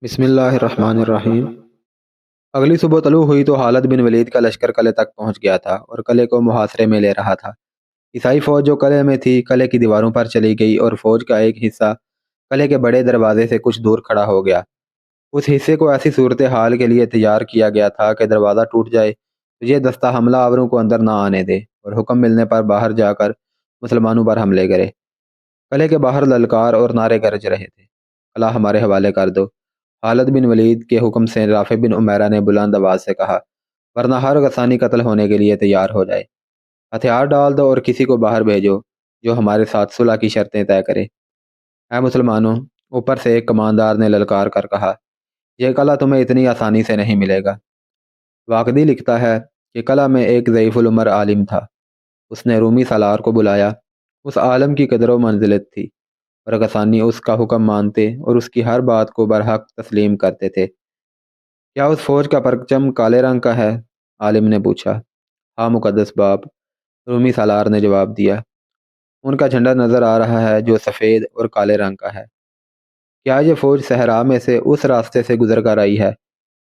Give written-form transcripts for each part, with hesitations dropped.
بسم اللہ الرحمن الرحیم۔ اگلی صبح طلوع ہوئی تو خالد بن ولید کا لشکر قلعے تک پہنچ گیا تھا اور قلعے کو محاصرے میں لے رہا تھا۔ عیسائی فوج جو قلعے میں تھی قلعے کی دیواروں پر چلی گئی اور فوج کا ایک حصہ قلعے کے بڑے دروازے سے کچھ دور کھڑا ہو گیا۔ اس حصے کو ایسی صورتحال کے لیے تیار کیا گیا تھا کہ دروازہ ٹوٹ جائے تو یہ دستہ حملہ آوروں کو اندر نہ آنے دے اور حکم ملنے پر باہر جا کر مسلمانوں پر حملے کرے۔ قلعے کے باہر للکار اور نعرے گرج رہے تھے، قلعہ ہمارے حوالے کر دو۔ خالد بن ولید کے حکم سے رافع بن عمیرہ نے بلند آواز سے کہا، ورنہ ہر غسانی قتل ہونے کے لیے تیار ہو جائے۔ ہتھیار ڈال دو اور کسی کو باہر بھیجو جو ہمارے ساتھ صلح کی شرطیں طے کرے۔ اے مسلمانوں، اوپر سے ایک کماندار نے للکار کر کہا، یہ قلعہ تمہیں اتنی آسانی سے نہیں ملے گا۔ واقدی لکھتا ہے کہ قلعہ میں ایک ضعیف العمر عالم تھا۔ اس نے رومی سالار کو بلایا۔ اس عالم کی قدر و منزلت تھی اور غسانی اس کا حکم مانتے اور اس کی ہر بات کو برحق تسلیم کرتے تھے۔ کیا اس فوج کا پرچم کالے رنگ کا ہے؟ عالم نے پوچھا۔ ہاں مقدس باپ، رومی سالار نے جواب دیا، ان کا جھنڈا نظر آ رہا ہے جو سفید اور کالے رنگ کا ہے۔ کیا یہ فوج صحرا میں سے اس راستے سے گزر کر آئی ہے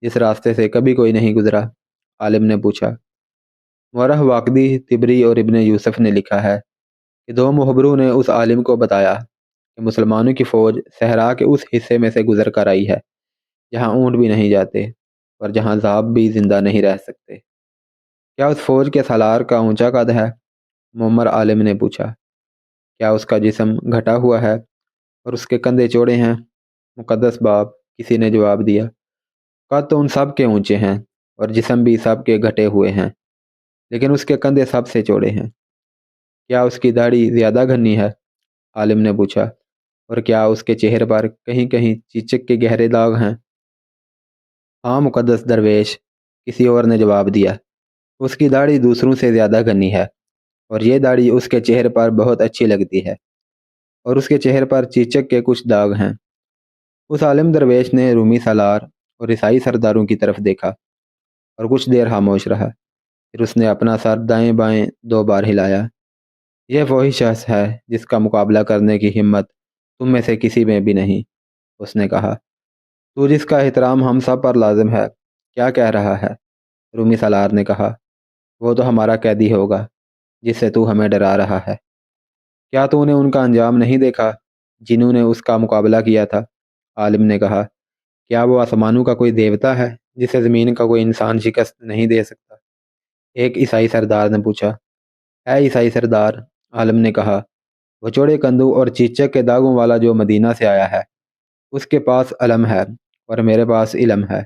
جس راستے سے کبھی کوئی نہیں گزرا؟ عالم نے پوچھا۔ مورخ واقدی، طبری اور ابن یوسف نے لکھا ہے کہ دو مخبروں نے اس عالم کو بتایا کہ مسلمانوں کی فوج صحرا کے اس حصے میں سے گزر کر آئی ہے جہاں اونٹ بھی نہیں جاتے اور جہاں ذئاب بھی زندہ نہیں رہ سکتے۔ کیا اس فوج کے سالار کا اونچا قد ہے؟ معمر عالم نے پوچھا۔ کیا اس کا جسم گھٹا ہوا ہے اور اس کے کندھے چوڑے ہیں؟ مقدس باپ، کسی نے جواب دیا، قد تو ان سب کے اونچے ہیں اور جسم بھی سب کے گھٹے ہوئے ہیں، لیکن اس کے کندھے سب سے چوڑے ہیں۔ کیا اس کی داڑھی زیادہ گھنی ہے؟ عالم نے پوچھا۔ اور کیا اس کے چہرے پر کہیں کہیں چیچک کے گہرے داغ ہیں؟ ہاں مقدس درویش، کسی اور نے جواب دیا، اس کی داڑھی دوسروں سے زیادہ گھنی ہے اور یہ داڑھی اس کے چہرے پر بہت اچھی لگتی ہے اور اس کے چہرے پر چیچک کے کچھ داغ ہیں۔ اس عالم درویش نے رومی سالار اور عیسائی سرداروں کی طرف دیکھا اور کچھ دیر خاموش رہا، پھر اس نے اپنا سر دائیں بائیں 2 بار ہلایا۔ یہ وہی شخص ہے جس کا مقابلہ کرنے کی ہمت تم میں سے کسی میں بھی نہیں، اس نے کہا۔ تو جس کا احترام ہم سب پر لازم ہے، کیا کہہ رہا ہے؟ رومی سالار نے کہا، وہ تو ہمارا قیدی ہوگا جس سے تو ہمیں ڈرا رہا ہے۔ کیا تو نے ان کا انجام نہیں دیکھا جنہوں نے اس کا مقابلہ کیا تھا؟ عالم نے کہا، کیا وہ آسمانوں کا کوئی دیوتا ہے جسے زمین کا کوئی انسان شکست نہیں دے سکتا؟ ایک عیسائی سردار نے پوچھا۔ اے عیسائی سردار، عالم نے کہا، وہ چوڑے کندھوں اور چیچک کے داغوں والا جو مدینہ سے آیا ہے، اس کے پاس علم ہے اور میرے پاس علم ہے۔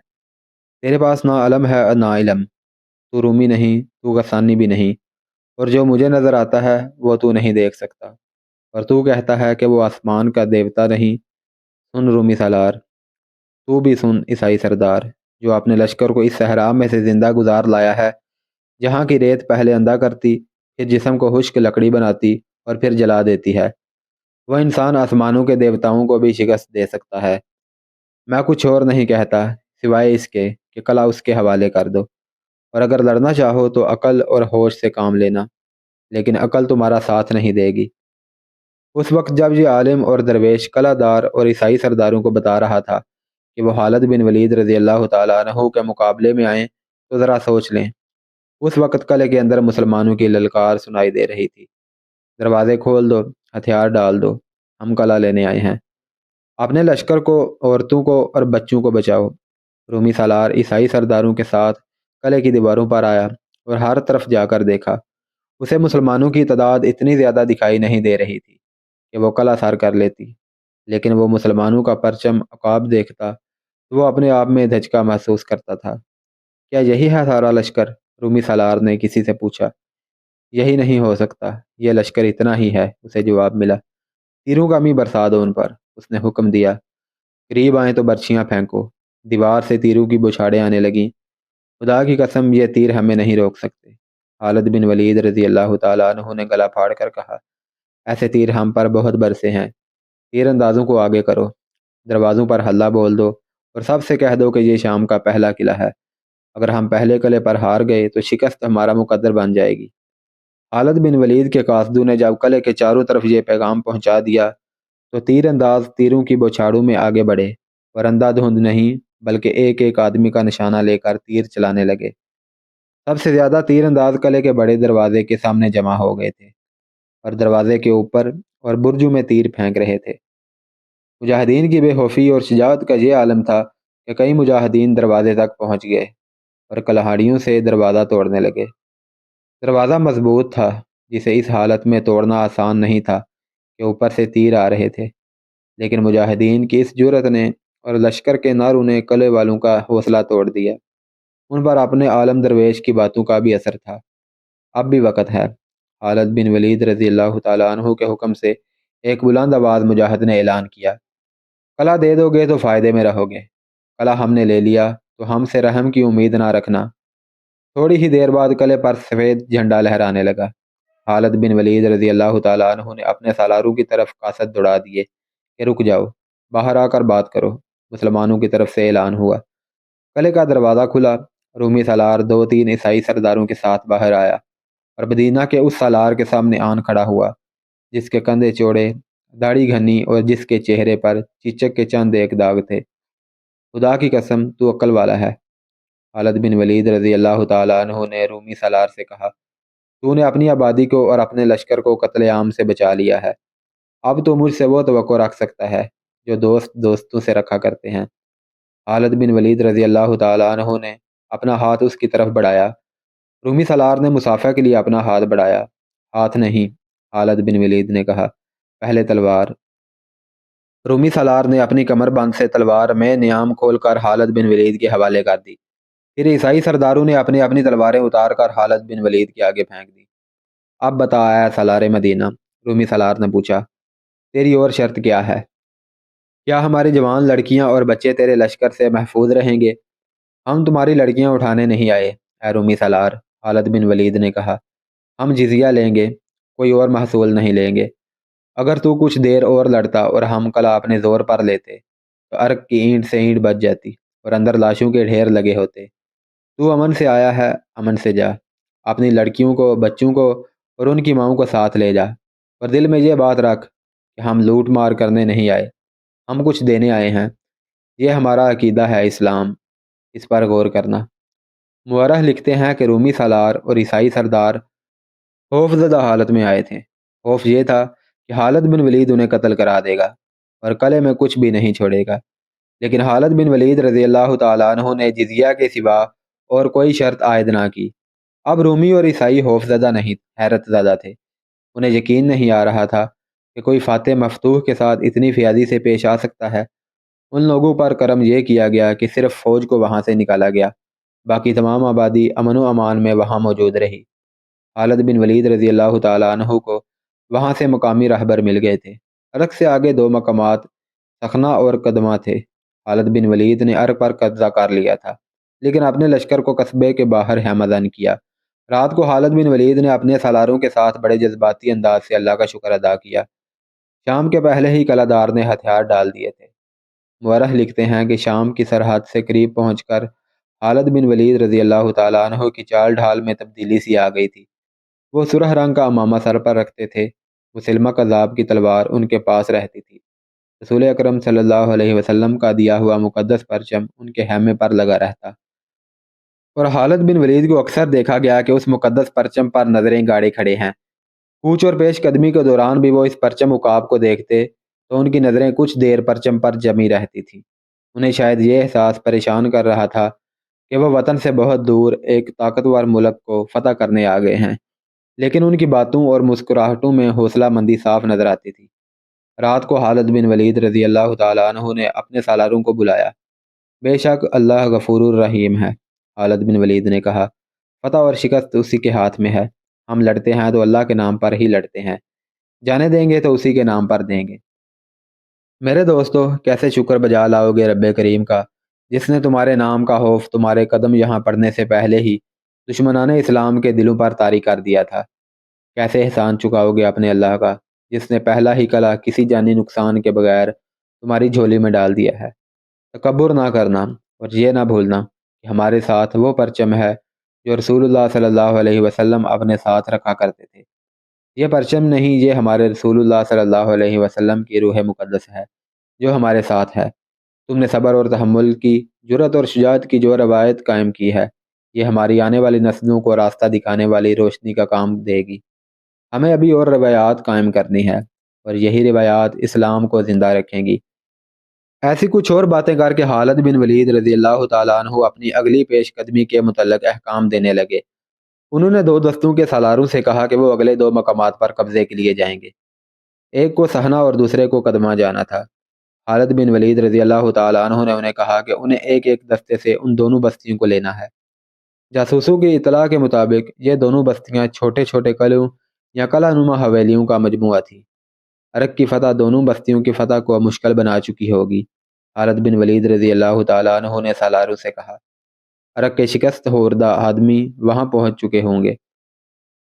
تیرے پاس نہ علم ہے اور نہ علم، تو رومی نہیں، تو غسانی بھی نہیں، اور جو مجھے نظر آتا ہے وہ تو نہیں دیکھ سکتا، اور تو کہتا ہے کہ وہ آسمان کا دیوتا نہیں۔ سن رومی سالار، تو بھی سن عیسائی سردار، جو اپنے لشکر کو اس صحرا میں سے زندہ گزار لایا ہے جہاں کی ریت پہلے اندھا کرتی، پھر جسم کو خشک لکڑی بناتی اور پھر جلا دیتی ہے، وہ انسان آسمانوں کے دیوتاؤں کو بھی شکست دے سکتا ہے۔ میں کچھ اور نہیں کہتا سوائے اس کے کہ قلعہ اس کے حوالے کر دو، اور اگر لڑنا چاہو تو عقل اور ہوش سے کام لینا، لیکن عقل تمہارا ساتھ نہیں دے گی۔ اس وقت جب یہ عالم اور درویش قلعہ دار اور عیسائی سرداروں کو بتا رہا تھا کہ وہ خالد بن ولید رضی اللہ تعالیٰ عنہ کے مقابلے میں آئیں تو ذرا سوچ لیں۔ اس وقت قلعے کے اندر مسلمانوں کی للکار سنائی دے رہی تھی، دروازے کھول دو، ہتھیار ڈال دو، ہم قلعہ لینے آئے ہیں، اپنے لشکر کو، عورتوں کو اور بچوں کو بچاؤ۔ رومی سالار عیسائی سرداروں کے ساتھ قلعے کی دیواروں پر آیا اور ہر طرف جا کر دیکھا۔ اسے مسلمانوں کی تعداد اتنی زیادہ دکھائی نہیں دے رہی تھی کہ وہ قلعہ سار کر لیتی، لیکن وہ مسلمانوں کا پرچم عقاب دیکھتا تو وہ اپنے آپ میں دھچکا محسوس کرتا تھا۔ کیا یہی ہے سارا لشکر؟ رومی سالار نے کسی سے پوچھا۔ یہی نہیں ہو سکتا، یہ لشکر اتنا ہی ہے، اسے جواب ملا۔ تیروں کا می برسا دو ان پر، اس نے حکم دیا۔ قریب آئیں تو برچیاں پھینکو۔ دیوار سے تیروں کی بوچھاڑیں آنے لگیں۔ خدا کی قسم، یہ تیر ہمیں نہیں روک سکتے۔ خالد بن ولید رضی اللہ تعالیٰ عنہ نے گلا پھاڑ کر کہا، ایسے تیر ہم پر بہت برسے ہیں۔ تیر اندازوں کو آگے کرو، دروازوں پر ہلہ بول دو اور سب سے کہہ دو کہ یہ شام کا پہلا قلعہ ہے۔ اگر ہم پہلے قلعے پر ہار گئے تو شکست ہمارا مقدر بن جائے گی۔ خالد بن ولید کے قاصدوں نے جب قلعے کے چاروں طرف یہ پیغام پہنچا دیا تو تیر انداز تیروں کی بوچھاڑوں میں آگے بڑھے اور اندھا دھند نہیں بلکہ ایک ایک آدمی کا نشانہ لے کر تیر چلانے لگے۔ سب سے زیادہ تیر انداز قلعے کے بڑے دروازے کے سامنے جمع ہو گئے تھے اور دروازے کے اوپر اور برجوں میں تیر پھینک رہے تھے۔ مجاہدین کی بے خوفی اور شجاعت کا یہ عالم تھا کہ کئی مجاہدین دروازے تک پہنچ گئے اور کلاہاڑیوں سے دروازہ توڑنے لگے۔ دروازہ مضبوط تھا، جسے اس حالت میں توڑنا آسان نہیں تھا کہ اوپر سے تیر آ رہے تھے، لیکن مجاہدین کی اس جرأت نے اور لشکر کے نعروں نے قلعے والوں کا حوصلہ توڑ دیا۔ ان پر اپنے عالم درویش کی باتوں کا بھی اثر تھا۔ اب بھی وقت ہے۔ خالد بن ولید رضی اللہ تعالیٰ عنہ کے حکم سے ایک بلند آواز مجاہد نے اعلان کیا، قلعہ دے دو گے تو فائدے میں رہو گے، قلعہ ہم نے لے لیا تو ہم سے رحم کی امید نہ رکھنا۔ تھوڑی ہی دیر بعد قلعے پر سفید جھنڈا لہرانے لگا۔ خالد بن ولید رضی اللہ تعالیٰ عنہ نے اپنے سالاروں کی طرف قاصد دوڑا دیے کہ رک جاؤ، باہر آ کر بات کرو۔ مسلمانوں کی طرف سے اعلان ہوا۔ قلعے کا دروازہ کھلا، رومی سالار دو تین عیسائی سرداروں کے ساتھ باہر آیا اور مدینہ کے اس سالار کے سامنے آن کھڑا ہوا جس کے کندھے چوڑے، داڑھی گھنی اور جس کے چہرے پر چیچک کے چند ایک داغ تھے۔ خدا کی قسم تو عقل والا ہے۔ خالد بن ولید رضی اللہ تعالیٰ عنہ نے رومی سالار سے کہا، تو نے اپنی آبادی کو اور اپنے لشکر کو قتل عام سے بچا لیا ہے، اب تو مجھ سے وہ توقع رکھ سکتا ہے جو دوست دوستوں سے رکھا کرتے ہیں۔ خالد بن ولید رضی اللہ تعالیٰ عنہ نے اپنا ہاتھ اس کی طرف بڑھایا۔ رومی سالار نے مسافہ کے لیے اپنا ہاتھ بڑھایا۔ ہاتھ نہیں، خالد بن ولید نے کہا، پہلے تلوار۔ رومی سالار نے اپنی کمر بند سے تلوار میں نیام کھول کر خالد بن ولید کے حوالے کر دی۔ پھر عیسائی سرداروں نے اپنی اپنی تلواریں اتار کر خالد بن ولید کے آگے پھینک دی۔ اب بتا اے سالار مدینہ، رومی سالار نے پوچھا، تیری اور شرط کیا ہے؟ کیا ہماری جوان لڑکیاں اور بچے تیرے لشکر سے محفوظ رہیں گے؟ ہم تمہاری لڑکیاں اٹھانے نہیں آئے اے رومی سالار، خالد بن ولید نے کہا، ہم جزیہ لیں گے، کوئی اور محصول نہیں لیں گے۔ اگر تو کچھ دیر اور لڑتا اور ہم قلعہ اپنے زور پر لیتے تو ارک کی اینٹ سے اینٹ بچ جاتی اور اندر لاشوں کے ڈھیر لگے ہوتے۔ تو امن سے آیا ہے، امن سے جا، اپنی لڑکیوں کو، بچوں کو اور ان کی ماؤں کو ساتھ لے جا، اور دل میں یہ بات رکھ کہ ہم لوٹ مار کرنے نہیں آئے، ہم کچھ دینے آئے ہیں۔ یہ ہمارا عقیدہ ہے اسلام، اس پر غور کرنا۔ مورخ لکھتے ہیں کہ رومی سالار اور عیسائی سردار خوف زدہ حالت میں آئے تھے۔ خوف یہ تھا کہ خالد بن ولید انہیں قتل کرا دے گا اور قلعے میں کچھ بھی نہیں چھوڑے گا، لیکن خالد بن ولید رضی اللہ تعالیٰ عنہ نے جزیہ کے سوا اور کوئی شرط عائد نہ کی۔ اب رومی اور عیسائی خوف زدہ نہیں، حیرت زدہ تھے۔ انہیں یقین نہیں آ رہا تھا کہ کوئی فاتح مفتوح کے ساتھ اتنی فیاضی سے پیش آ سکتا ہے۔ ان لوگوں پر کرم یہ کیا گیا کہ صرف فوج کو وہاں سے نکالا گیا، باقی تمام آبادی امن و امان میں وہاں موجود رہی۔ خالد بن ولید رضی اللہ تعالیٰ عنہ کو وہاں سے مقامی رہبر مل گئے تھے۔ ارک سے آگے دو مقامات سخنا اور قدمہ تھے۔ خالد بن ولید نے ارک پر قبضہ کر لیا تھا، لیکن اپنے لشکر کو قصبے کے باہر ہمدن کیا۔ رات کو خالد بن ولید نے اپنے سالاروں کے ساتھ بڑے جذباتی انداز سے اللہ کا شکر ادا کیا۔ شام کے پہلے ہی قلعہ دار نے ہتھیار ڈال دیے تھے۔ مورخ لکھتے ہیں کہ شام کی سرحد سے قریب پہنچ کر خالد بن ولید رضی اللہ تعالیٰ عنہ کی چال ڈھال میں تبدیلی سی آ گئی تھی۔ وہ سرخ رنگ کا امامہ سر پر رکھتے تھے، مسلمہ کذاب کی تلوار ان کے پاس رہتی تھی۔ رسول اکرم صلی اللہ علیہ وسلم کا دیا ہوا مقدس پرچم ان کے خیمے پر لگا رہتا، اور خالد بن ولید کو اکثر دیکھا گیا کہ اس مقدس پرچم پر نظریں گاڑے کھڑے ہیں۔ کوچ اور پیش قدمی کے دوران بھی وہ اس پرچم عقاب کو دیکھتے تو ان کی نظریں کچھ دیر پرچم پر جمی رہتی تھیں۔ انہیں شاید یہ احساس پریشان کر رہا تھا کہ وہ وطن سے بہت دور ایک طاقتور ملک کو فتح کرنے آ گئے ہیں، لیکن ان کی باتوں اور مسکراہٹوں میں حوصلہ مندی صاف نظر آتی تھی۔ رات کو خالد بن ولید رضی اللہ تعالیٰ عنہ نے اپنے سالاروں کو بلایا۔ بے شک اللہ غفور الرحیم ہے، خالد بن ولید نے کہا، فتح اور شکست اسی کے ہاتھ میں ہے۔ ہم لڑتے ہیں تو اللہ کے نام پر ہی لڑتے ہیں، جانے دیں گے تو اسی کے نام پر دیں گے۔ میرے دوستو، کیسے شکر بجا لاؤ گے رب کریم کا، جس نے تمہارے نام کا خوف تمہارے قدم یہاں پڑنے سے پہلے ہی دشمنان اسلام کے دلوں پر طاری کر دیا تھا۔ کیسے احسان چکاؤ گے اپنے اللہ کا، جس نے پہلا ہی قلعہ کسی جانی نقصان کے بغیر تمہاری جھولی میں ڈال دیا ہے۔ تکبر نہ کرنا اور یہ نہ بھولنا کہ ہمارے ساتھ وہ پرچم ہے جو رسول اللہ صلی اللہ علیہ وسلم اپنے ساتھ رکھا کرتے تھے۔ یہ پرچم نہیں، یہ ہمارے رسول اللہ صلی اللہ علیہ وسلم کی روح مقدس ہے جو ہمارے ساتھ ہے۔ تم نے صبر اور تحمل کی، جرأت اور شجاعت کی جو روایت قائم کی ہے، یہ ہماری آنے والی نسلوں کو راستہ دکھانے والی روشنی کا کام دے گی۔ ہمیں ابھی اور روایات قائم کرنی ہے، اور یہی روایات اسلام کو زندہ رکھیں گی۔ ایسی کچھ اور باتیں کر کے خالد بن ولید رضی اللہ تعالیٰ عنہ اپنی اگلی پیش قدمی کے متعلق احکام دینے لگے۔ انہوں نے 2 دستوں کے سالاروں سے کہا کہ وہ اگلے 2 مقامات پر قبضے کے لیے جائیں گے۔ ایک کو سہنا اور دوسرے کو قدمہ جانا تھا۔ خالد بن ولید رضی اللہ تعالیٰ عنہ نے انہیں کہا کہ انہیں ایک ایک دستے سے ان دونوں بستیوں کو لینا ہے۔ جاسوسوں کی اطلاع کے مطابق یہ دونوں بستیاں چھوٹے چھوٹے قلعوں یا قلعہ نما حویلیوں کا مجموعہ تھی۔ عرق کی فتح دونوں بستیوں کی فتح کو مشکل بنا چکی ہوگی۔ خالد بن ولید رضی اللہ تعالیٰ عنہ نے سالاروں سے کہا، عرق کے شکست خوردہ آدمی وہاں پہنچ چکے ہوں گے۔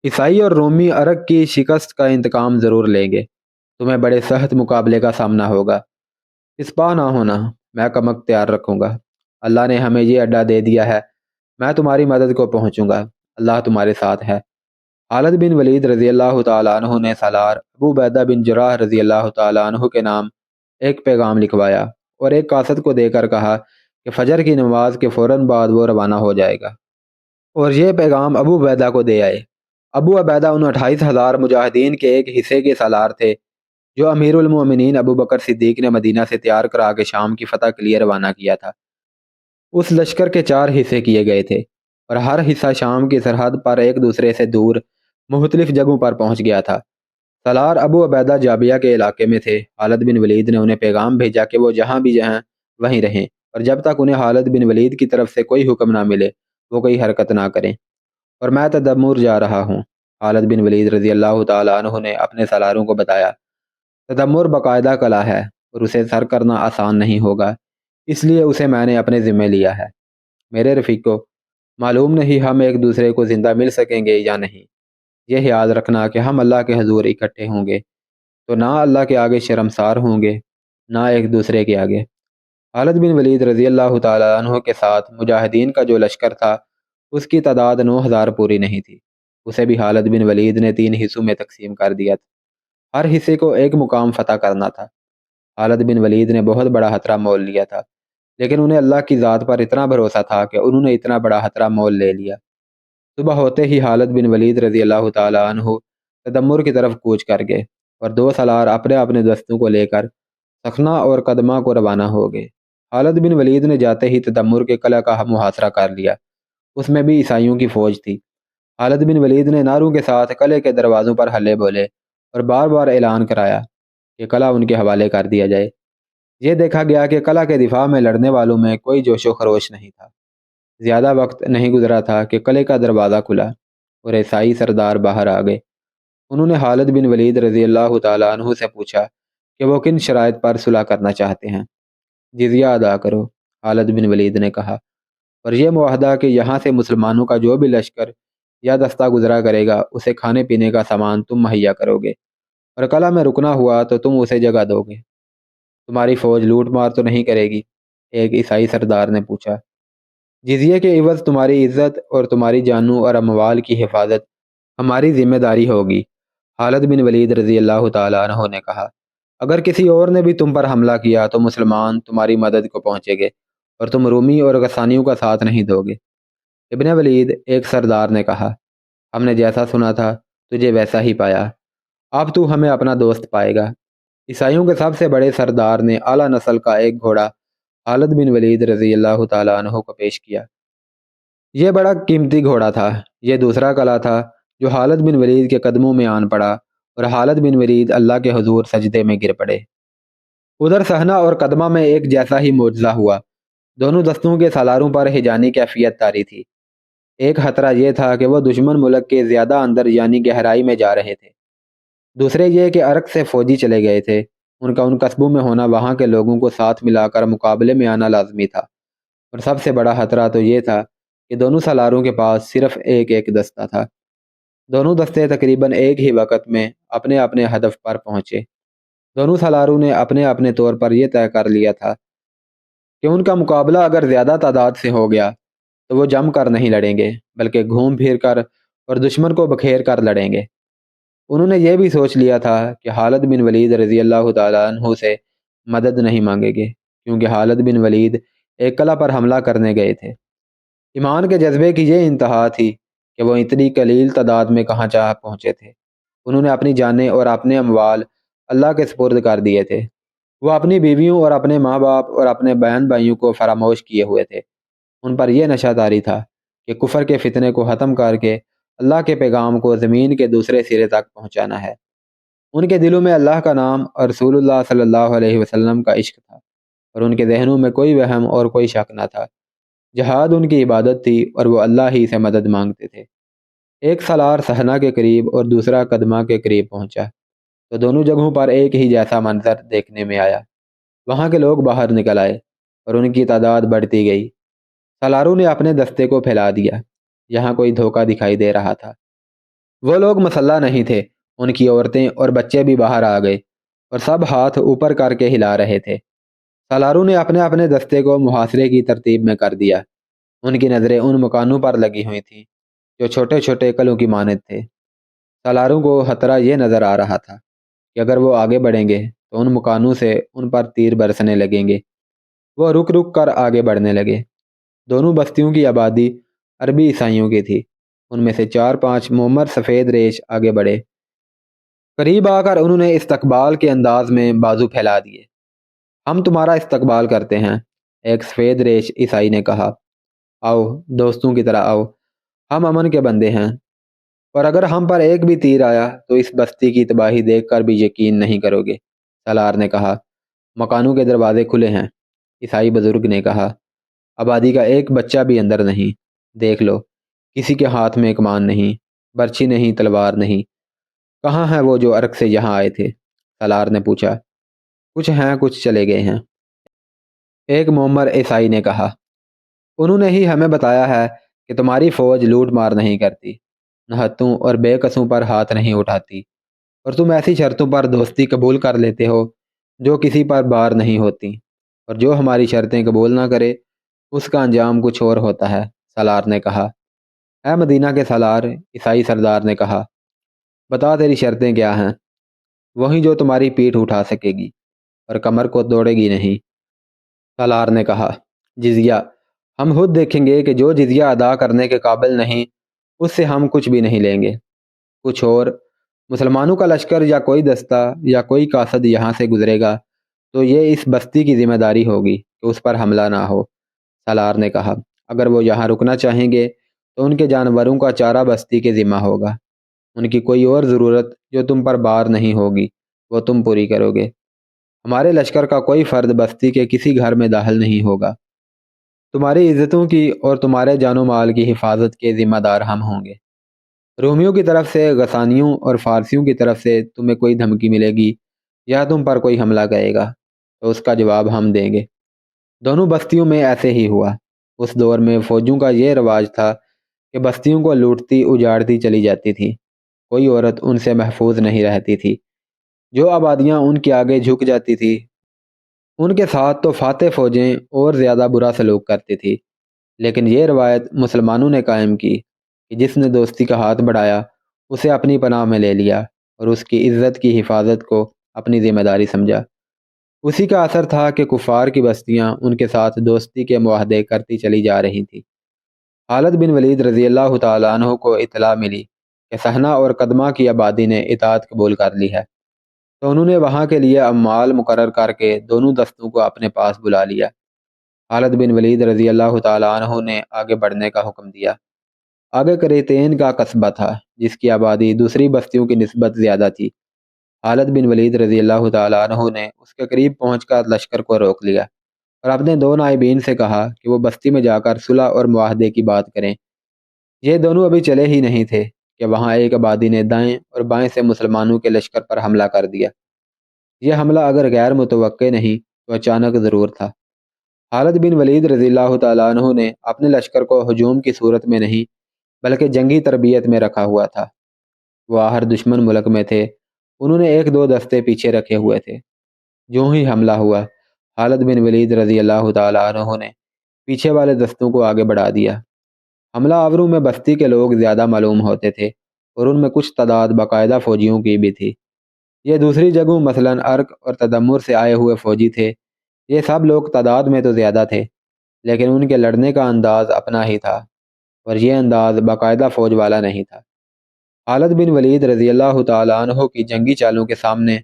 عیسائی اور رومی عرق کی شکست کا انتقام ضرور لیں گے۔ تمہیں بڑے سخت مقابلے کا سامنا ہوگا۔ اسپاہ نہ ہونا، میں کمک تیار رکھوں گا۔ اللہ نے ہمیں یہ اڈا دے دیا ہے، میں تمہاری مدد کو پہنچوں گا، اللہ تمہارے ساتھ ہے۔ خالد بن ولید رضی اللہ تعالیٰ عنہ نے سالار ابو عبیدہ بن جراح رضی اللہ تعالیٰ عنہ کے نام ایک پیغام لکھوایا اور ایک قاصد کو دے کر کہا کہ فجر کی نماز کے فوراً بعد وہ روانہ ہو جائے گا، اور یہ پیغام ابو عبیدہ کو دے آئے۔ ابو عبیدہ ان 28,000 مجاہدین کے ایک حصے کے سالار تھے جو امیر المومنین ابو بکر صدیق نے مدینہ سے تیار کرا کے شام کی فتح کے لیے روانہ کیا تھا۔ اس لشکر کے 4 حصے کیے گئے تھے، اور ہر حصہ شام کی سرحد پر ایک دوسرے سے دور مختلف جگہوں پر پہنچ گیا تھا۔ سالار ابو عبیدہ جابیہ کے علاقے میں تھے۔ خالد بن ولید نے انہیں پیغام بھیجا کہ وہ جہاں بھی جہاں وہیں رہیں، اور جب تک انہیں خالد بن ولید کی طرف سے کوئی حکم نہ ملے وہ کوئی حرکت نہ کریں، اور میں تدمر جا رہا ہوں۔ خالد بن ولید رضی اللہ تعالیٰ عنہ نے اپنے سالاروں کو بتایا، تدمر باقاعدہ کلا ہے اور اسے سر کرنا آسان نہیں ہوگا، اس لیے اسے میں نے اپنے ذمہ لیا ہے۔ میرے رفیقو، معلوم نہیں ہم ایک دوسرے کو زندہ مل سکیں گے یا نہیں۔ یہ خیال رکھنا کہ ہم اللہ کے حضور اکٹھے ہوں گے تو نہ اللہ کے آگے شرمسار ہوں گے، نہ ایک دوسرے کے آگے۔ خالد بن ولید رضی اللہ تعالیٰ عنہ کے ساتھ مجاہدین کا جو لشکر تھا اس کی تعداد 9,000 پوری نہیں تھی۔ اسے بھی خالد بن ولید نے 3 حصوں میں تقسیم کر دیا تھا۔ ہر حصے کو ایک مقام فتح کرنا تھا۔ خالد بن ولید نے بہت بڑا خطرہ مول لیا تھا، لیکن انہیں اللہ کی ذات پر اتنا بھروسہ تھا کہ انہوں نے اتنا بڑا خطرہ مول لے لیا۔ صبح ہوتے ہی خالد بن ولید رضی اللہ تعالیٰ عنہ تدمر کی طرف کوچ کر گئے، اور 2 سالار اپنے اپنے دستوں کو لے کر سخنا اور قدمہ کو روانہ ہو گئے۔ خالد بن ولید نے جاتے ہی تدمر کے قلعہ کا محاصرہ کر لیا۔ اس میں بھی عیسائیوں کی فوج تھی۔ خالد بن ولید نے نعروں کے ساتھ قلعے کے دروازوں پر ہلے بولے اور بار بار اعلان کرایا کہ قلعہ ان کے حوالے کر دیا جائے۔ یہ دیکھا گیا کہ قلعہ کے دفاع میں لڑنے والوں میں کوئی جوش و خروش نہیں تھا۔ زیادہ وقت نہیں گزرا تھا کہ قلعے کا دروازہ کھلا اور عیسائی سردار باہر آ گئے۔ انہوں نے خالد بن ولید رضی اللہ تعالیٰ عنہ سے پوچھا کہ وہ کن شرائط پر صلح کرنا چاہتے ہیں۔ جزیہ ادا کرو، خالد بن ولید نے کہا، اور یہ معاہدہ کہ یہاں سے مسلمانوں کا جو بھی لشکر یا دستہ گزرا کرے گا اسے کھانے پینے کا سامان تم مہیا کرو گے، اور قلعہ میں رکنا ہوا تو تم اسے جگہ دو گے۔ تمہاری فوج لوٹ مار تو نہیں کرے گی؟ ایک عیسائی سردار نے پوچھا۔ جزیے کے عوض تمہاری عزت اور تمہاری جانوں اور اموال کی حفاظت ہماری ذمہ داری ہوگی، خالد بن ولید رضی اللہ تعالیٰ عنہ نے کہا۔ اگر کسی اور نے بھی تم پر حملہ کیا تو مسلمان تمہاری مدد کو پہنچے گے، اور تم رومی اور غسانیوں کا ساتھ نہیں دو گے۔ ابن ولید، ایک سردار نے کہا، ہم نے جیسا سنا تھا تجھے ویسا ہی پایا، اب تو ہمیں اپنا دوست پائے گا۔ عیسائیوں کے سب سے بڑے سردار نے اعلیٰ نسل کا ایک گھوڑا خالد بن ولید رضی اللہ تعالیٰ عنہ کو پیش کیا۔ یہ بڑا قیمتی گھوڑا تھا۔ یہ دوسرا قلعہ تھا جو خالد بن ولید کے قدموں میں آن پڑا، اور خالد بن ولید اللہ کے حضور سجدے میں گر پڑے۔ ادھر سہنا اور قدمہ میں ایک جیسا ہی معجزہ ہوا۔ دونوں دستوں کے سالاروں پر ہجانی کیفیت طاری تھی۔ ایک خطرہ یہ تھا کہ وہ دشمن ملک کے زیادہ اندر یعنی گہرائی میں جا رہے تھے، دوسرے یہ کہ عرق سے فوجی چلے گئے تھے، ان کا ان قصبوں میں ہونا وہاں کے لوگوں کو ساتھ ملا کر مقابلے میں آنا لازمی تھا، اور سب سے بڑا خطرہ تو یہ تھا کہ دونوں سالاروں کے پاس صرف ایک ایک دستہ تھا۔ دونوں دستے تقریباً ایک ہی وقت میں اپنے اپنے ہدف پر پہنچے۔ دونوں سالاروں نے اپنے اپنے طور پر یہ طے کر لیا تھا کہ ان کا مقابلہ اگر زیادہ تعداد سے ہو گیا تو وہ جم کر نہیں لڑیں گے، بلکہ گھوم پھر کر اور دشمن کو بکھیر کر لڑیں گے۔ انہوں نے یہ بھی سوچ لیا تھا کہ خالد بن ولید رضی اللہ تعالیٰ عنہ سے مدد نہیں مانگیں گے، کیونکہ خالد بن ولید ایک قلعہ پر حملہ کرنے گئے تھے۔ ایمان کے جذبے کی یہ انتہا تھی کہ وہ اتنی قلیل تعداد میں کہاں جا پہنچے تھے۔ انہوں نے اپنی جانیں اور اپنے اموال اللہ کے سپرد کر دیے تھے۔ وہ اپنی بیویوں اور اپنے ماں باپ اور اپنے بہن بھائیوں کو فراموش کیے ہوئے تھے۔ ان پر یہ نشہ طاری تھا کہ کفر کے فتنے کو ختم کر کے اللہ کے پیغام کو زمین کے دوسرے سرے تک پہنچانا ہے۔ ان کے دلوں میں اللہ کا نام اور رسول اللہ صلی اللہ علیہ وسلم کا عشق تھا، اور ان کے ذہنوں میں کوئی وہم اور کوئی شک نہ تھا۔ جہاد ان کی عبادت تھی اور وہ اللہ ہی سے مدد مانگتے تھے۔ ایک سالار صحنہ کے قریب اور دوسرا قدمہ کے قریب پہنچا تو دونوں جگہوں پر ایک ہی جیسا منظر دیکھنے میں آیا۔ وہاں کے لوگ باہر نکل آئے اور ان کی تعداد بڑھتی گئی۔ سالاروں نے اپنے دستے کو پھیلا دیا۔ یہاں کوئی دھوکہ دکھائی دے رہا تھا۔ وہ لوگ مسلح نہیں تھے، ان کی عورتیں اور بچے بھی باہر آ گئے اور سب ہاتھ اوپر کر کے ہلا رہے تھے۔ سالاروں نے اپنے اپنے دستے کو محاصرے کی ترتیب میں کر دیا۔ ان کی نظریں ان مکانوں پر لگی ہوئی تھیں جو چھوٹے چھوٹے قلعوں کی مانند تھے۔ سالاروں کو خطرہ یہ نظر آ رہا تھا کہ اگر وہ آگے بڑھیں گے تو ان مکانوں سے ان پر تیر برسنے لگیں گے۔ وہ رک رک کر آگے بڑھنے لگے۔ دونوں بستیوں کی آبادی عربی عیسائیوں کی تھی۔ ان میں سے 4-5 معمر سفید ریش آگے بڑھے۔ قریب آ کر انہوں نے استقبال کے انداز میں بازو پھیلا دیے۔ ہم تمہارا استقبال کرتے ہیں، ایک سفید ریش عیسائی نے کہا۔ آؤ، دوستوں کی طرح آؤ، ہم امن کے بندے ہیں، اور اگر ہم پر ایک بھی تیر آیا تو اس بستی کی تباہی دیکھ کر بھی یقین نہیں کرو گے، سالار نے کہا۔ مکانوں کے دروازے کھلے ہیں، عیسائی بزرگ نے کہا۔ آبادی کا ایک بچہ بھی اندر نہیں۔ دیکھ لو، کسی کے ہاتھ میں کمان نہیں، برچھی نہیں، تلوار نہیں۔ کہاں ہیں وہ جو عرق سے یہاں آئے تھے؟ سالار نے پوچھا۔ کچھ ہیں، کچھ چلے گئے ہیں، ایک معمر عیسائی نے کہا۔ انہوں نے ہی ہمیں بتایا ہے کہ تمہاری فوج لوٹ مار نہیں کرتی، نہتوں اور بے قصوں پر ہاتھ نہیں اٹھاتی، اور تم ایسی شرطوں پر دوستی قبول کر لیتے ہو جو کسی پر بار نہیں ہوتی، اور جو ہماری شرطیں قبول نہ کرے اس کا انجام کچھ اور ہوتا ہے، سالار نے کہا۔ اے مدینہ کے سالار، عیسائی سردار نے کہا، بتا تیری شرطیں کیا ہیں؟ وہی جو تمہاری پیٹھ اٹھا سکے گی اور کمر کو توڑے گی نہیں، سالار نے کہا۔ جزیہ، ہم خود دیکھیں گے کہ جو جزیہ ادا کرنے کے قابل نہیں اس سے ہم کچھ بھی نہیں لیں گے۔ کچھ اور، مسلمانوں کا لشکر یا کوئی دستہ یا کوئی قاصد یہاں سے گزرے گا تو یہ اس بستی کی ذمہ داری ہوگی کہ اس پر حملہ نہ ہو، سالار نے کہا۔ اگر وہ یہاں رکنا چاہیں گے تو ان کے جانوروں کا چارہ بستی کے ذمہ ہوگا۔ ان کی کوئی اور ضرورت جو تم پر بار نہیں ہوگی وہ تم پوری کرو گے۔ ہمارے لشکر کا کوئی فرد بستی کے کسی گھر میں داخل نہیں ہوگا۔ تمہاری عزتوں کی اور تمہارے جان و مال کی حفاظت کے ذمہ دار ہم ہوں گے۔ رومیوں کی طرف سے، غسانیوں اور فارسیوں کی طرف سے تمہیں کوئی دھمکی ملے گی یا تم پر کوئی حملہ کرے گا تو اس کا جواب ہم دیں گے۔ دونوں بستیوں میں ایسے ہی ہوا۔ اس دور میں فوجوں کا یہ رواج تھا کہ بستیوں کو لوٹتی اجاڑتی چلی جاتی تھی، کوئی عورت ان سے محفوظ نہیں رہتی تھی۔ جو آبادیاں ان کے آگے جھک جاتی تھی ان کے ساتھ تو فاتح فوجیں اور زیادہ برا سلوک کرتی تھی۔ لیکن یہ روایت مسلمانوں نے قائم کی کہ جس نے دوستی کا ہاتھ بڑھایا اسے اپنی پناہ میں لے لیا اور اس کی عزت کی حفاظت کو اپنی ذمہ داری سمجھا۔ اسی کا اثر تھا کہ کفار کی بستیاں ان کے ساتھ دوستی کے معاہدے کرتی چلی جا رہی تھیں۔ خالد بن ولید رضی اللہ تعالیٰ عنہ کو اطلاع ملی کہ صحنہ اور قدمہ کی آبادی نے اطاعت قبول کر لی ہے، تو انہوں نے وہاں کے لیے اموال مقرر کر کے دونوں دستوں کو اپنے پاس بلا لیا۔ خالد بن ولید رضی اللہ تعالیٰ عنہ نے آگے بڑھنے کا حکم دیا۔ آگے قریتین کا قصبہ تھا جس کی آبادی دوسری بستیوں کی نسبت زیادہ تھی۔ خالد بن ولید رضی اللہ تعالیٰ عنہ نے اس کے قریب پہنچ کر لشکر کو روک لیا اور اپنے دو نائبین سے کہا کہ وہ بستی میں جا کر صلح اور معاہدے کی بات کریں۔ یہ دونوں ابھی چلے ہی نہیں تھے کہ وہاں ایک آبادی نے دائیں اور بائیں سے مسلمانوں کے لشکر پر حملہ کر دیا۔ یہ حملہ اگر غیر متوقع نہیں تو اچانک ضرور تھا۔ خالد بن ولید رضی اللہ تعالیٰ عنہ نے اپنے لشکر کو ہجوم کی صورت میں نہیں بلکہ جنگی تربیت میں رکھا ہوا تھا۔ وہ آخر دشمن ملک میں تھے، انہوں نے ایک دو دستے پیچھے رکھے ہوئے تھے۔ جو ہی حملہ ہوا، خالد بن ولید رضی اللہ تعالیٰ عنہ نے پیچھے والے دستوں کو آگے بڑھا دیا۔ حملہ آوروں میں بستی کے لوگ زیادہ معلوم ہوتے تھے اور ان میں کچھ تعداد باقاعدہ فوجیوں کی بھی تھی۔ یہ دوسری جگہوں مثلاً عرق اور تدمر سے آئے ہوئے فوجی تھے یہ سب لوگ تعداد میں تو زیادہ تھے، لیکن ان کے لڑنے کا انداز اپنا ہی تھا، اور یہ انداز باقاعدہ فوج والا نہیں تھا۔ خالد بن ولید رضی اللہ تعالیٰ عنہ کی جنگی چالوں کے سامنے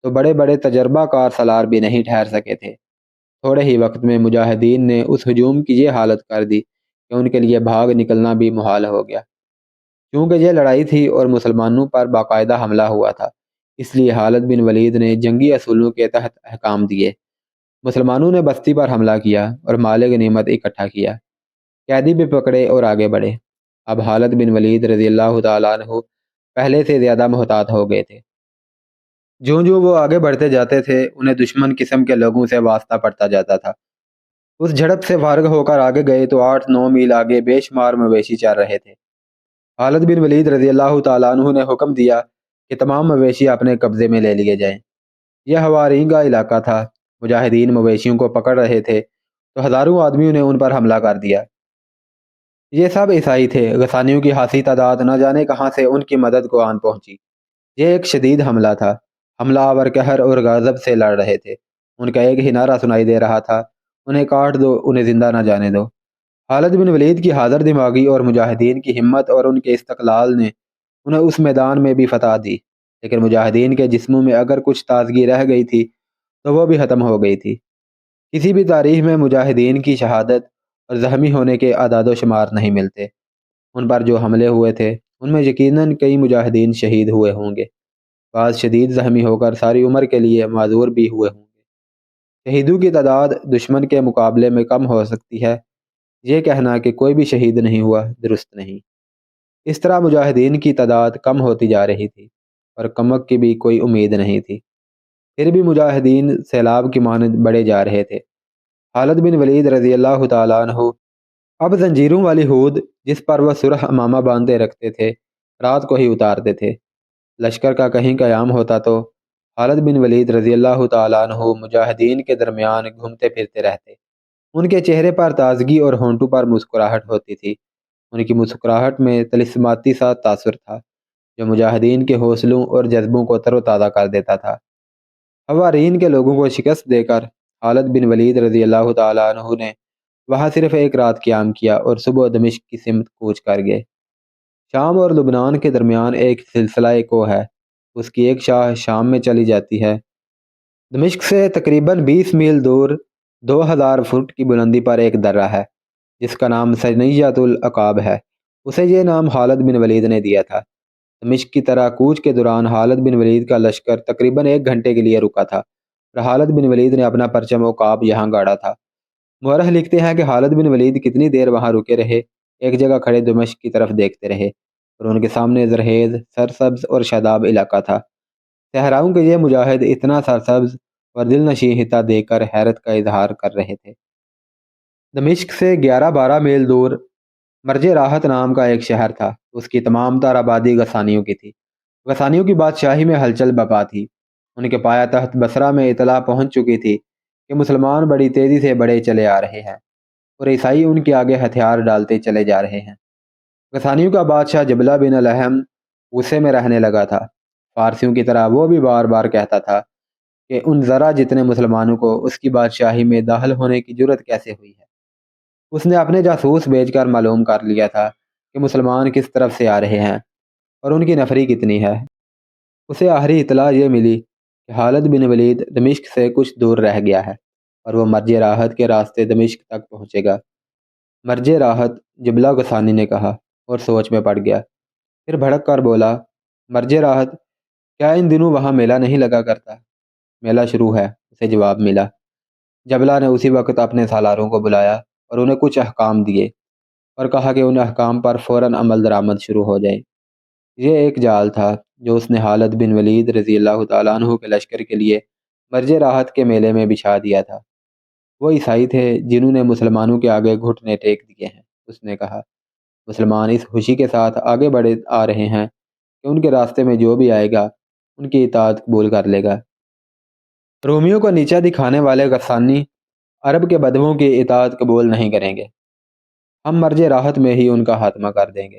تو بڑے بڑے تجربہ کار سالار بھی نہیں ٹھہر سکے تھے۔ تھوڑے ہی وقت میں مجاہدین نے اس ہجوم کی یہ حالت کر دی کہ ان کے لیے بھاگ نکلنا بھی محال ہو گیا۔ چونکہ یہ لڑائی تھی اور مسلمانوں پر باقاعدہ حملہ ہوا تھا، اس لیے خالد بن ولید نے جنگی اصولوں کے تحت احکام دیے۔ مسلمانوں نے بستی پر حملہ کیا اور مال غنیمت اکٹھا کیا، قیدی بھی پکڑے اور آگے بڑھے۔ اب خالد بن ولید رضی اللہ تعالیٰ عنہ پہلے سے زیادہ محتاط ہو گئے تھے۔ جوں جوں وہ آگے بڑھتے جاتے تھے، انہیں دشمن قسم کے لوگوں سے واسطہ پڑتا جاتا تھا۔ اس جھڑپ سے فارغ ہو کر آگے گئے تو 8-9 میل آگے بے شمار مویشی چر رہے تھے۔ خالد بن ولید رضی اللہ تعالیٰ عنہ نے حکم دیا کہ تمام مویشی اپنے قبضے میں لے لیے جائیں۔ یہ حوارین کا علاقہ تھا۔ مجاہدین مویشیوں کو پکڑ رہے تھے تو ہزاروں آدمیوں نے ان پر حملہ کر دیا۔ یہ سب عیسائی تھے۔ غسانیوں کی خاصی تعداد نہ جانے کہاں سے ان کی مدد کو آن پہنچی۔ یہ ایک شدید حملہ تھا۔ حملہ آور قہر اور غضب سے لڑ رہے تھے۔ ان کا ایک ہی نعرہ سنائی دے رہا تھا، انہیں کاٹ دو، انہیں زندہ نہ جانے دو۔ خالد بن ولید کی حاضر دماغی اور مجاہدین کی ہمت اور ان کے استقلال نے انہیں اس میدان میں بھی فتح دی، لیکن مجاہدین کے جسموں میں اگر کچھ تازگی رہ گئی تھی تو وہ بھی ختم ہو گئی تھی۔ کسی بھی تاریخ میں مجاہدین کی شہادت اور زخمی ہونے کے اعداد و شمار نہیں ملتے۔ ان پر جو حملے ہوئے تھے ان میں یقیناً کئی مجاہدین شہید ہوئے ہوں گے، بعض شدید زخمی ہو کر ساری عمر کے لیے معذور بھی ہوئے ہوں گے۔ شہیدوں کی تعداد دشمن کے مقابلے میں کم ہو سکتی ہے، یہ کہنا کہ کوئی بھی شہید نہیں ہوا درست نہیں۔ اس طرح مجاہدین کی تعداد کم ہوتی جا رہی تھی اور کمک کی بھی کوئی امید نہیں تھی۔ پھر بھی مجاہدین سیلاب کی مانند بڑھے جا رہے تھے۔ خالد بن ولید رضی اللہ تعالیٰ عنہ اب زنجیروں والی ہود جس پر وہ سرخ امامہ باندھے رکھتے تھے رات کو ہی اتارتے تھے۔ لشکر کا کہیں قیام ہوتا تو خالد بن ولید رضی اللہ تعالیٰ عنہ مجاہدین کے درمیان گھومتے پھرتے رہتے۔ ان کے چہرے پر تازگی اور ہونٹوں پر مسکراہٹ ہوتی تھی۔ ان کی مسکراہٹ میں طلسماتی سا تاثر تھا جو مجاہدین کے حوصلوں اور جذبوں کو تر و تازہ کر دیتا تھا۔ حوارین کے لوگوں کو شکست دے کر خالد بن ولید رضی اللہ تعالیٰ عنہ نے وہاں صرف ایک رات قیام کیا اور صبح دمشق کی سمت کوچ کر گئے۔ شام اور لبنان کے درمیان ایک سلسلہ کوہ ہے، اس کی ایک شاخ شام میں چلی جاتی ہے۔ دمشق سے تقریباً 20 میل دور 2000 فٹ کی بلندی پر ایک درہ ہے جس کا نام ثنیۃ العقاب ہے۔ اسے یہ نام خالد بن ولید نے دیا تھا۔ دمشق کی طرح کوچ کے دوران خالد بن ولید کا لشکر تقریباً 1 گھنٹے کے لیے رکا تھا اور خالد بن ولید نے اپنا پرچم عقاب یہاں گاڑا تھا۔ مورخ لکھتے ہیں کہ خالد بن ولید کتنی دیر وہاں رکے رہے، ایک جگہ کھڑے دمشق کی طرف دیکھتے رہے، اور ان کے سامنے زرخیز، سرسبز اور شاداب علاقہ تھا۔ صحراؤں کے یہ مجاہد اتنا سرسبز اور دل نشیں خطہ دیکھ کر حیرت کا اظہار کر رہے تھے۔ دمشق سے 11-12 میل دور مرج راحت نام کا ایک شہر تھا۔ اس کی تمام تر آبادی غسانیوں کی تھی۔ غسانیوں کی بادشاہی میں ہلچل بپا تھی۔ ان کے پایا تخت بصرہ میں اطلاع پہنچ چکی تھی کہ مسلمان بڑی تیزی سے بڑھے چلے آ رہے ہیں اور عیسائی ان کے آگے ہتھیار ڈالتے چلے جا رہے ہیں۔ غسانیوں کا بادشاہ جبلہ بن الہم غصے میں رہنے لگا تھا۔ فارسیوں کی طرح وہ بھی بار بار کہتا تھا کہ ان ذرا جتنے مسلمانوں کو اس کی بادشاہی میں داخل ہونے کی جرت کیسے ہوئی ہے۔ اس نے اپنے جاسوس بھیج کر معلوم کر لیا تھا کہ مسلمان کس طرف سے آ رہے ہیں اور ان کی نفری کتنی ہے۔ اسے آخری اطلاع یہ ملی کہ خالد بن ولید دمشق سے کچھ دور رہ گیا ہے اور وہ مرج راحت کے راستے دمشق تک پہنچے گا۔ مرج راحت، جبلہ غسانی نے کہا اور سوچ میں پڑ گیا۔ پھر بھڑک کر بولا، مرج راحت، کیا ان دنوں وہاں میلہ نہیں لگا کرتا؟ میلہ شروع ہے، اسے جواب ملا۔ جبلہ نے اسی وقت اپنے سالاروں کو بلایا اور انہیں کچھ احکام دیے اور کہا کہ ان احکام پر فوراً عمل درآمد شروع ہو جائے۔ یہ ایک جال تھا جو اس نے خالد بن ولید رضی اللہ تعالیٰ عنہ کے لشکر کے لیے مرج راحت کے میلے میں بچھا دیا تھا۔ وہ عیسائی تھے جنہوں نے مسلمانوں کے آگے گھٹنے ٹیک دیے ہیں۔ اس نے کہا، مسلمان اس خوشی کے ساتھ آگے بڑھے آ رہے ہیں کہ ان کے راستے میں جو بھی آئے گا ان کی اطاعت قبول کر لے گا۔ رومیوں کو نیچا دکھانے والے غسانی عرب کے بدووں کی اطاعت قبول نہیں کریں گے۔ ہم مرج راحت میں ہی ان کا خاتمہ کر دیں گے۔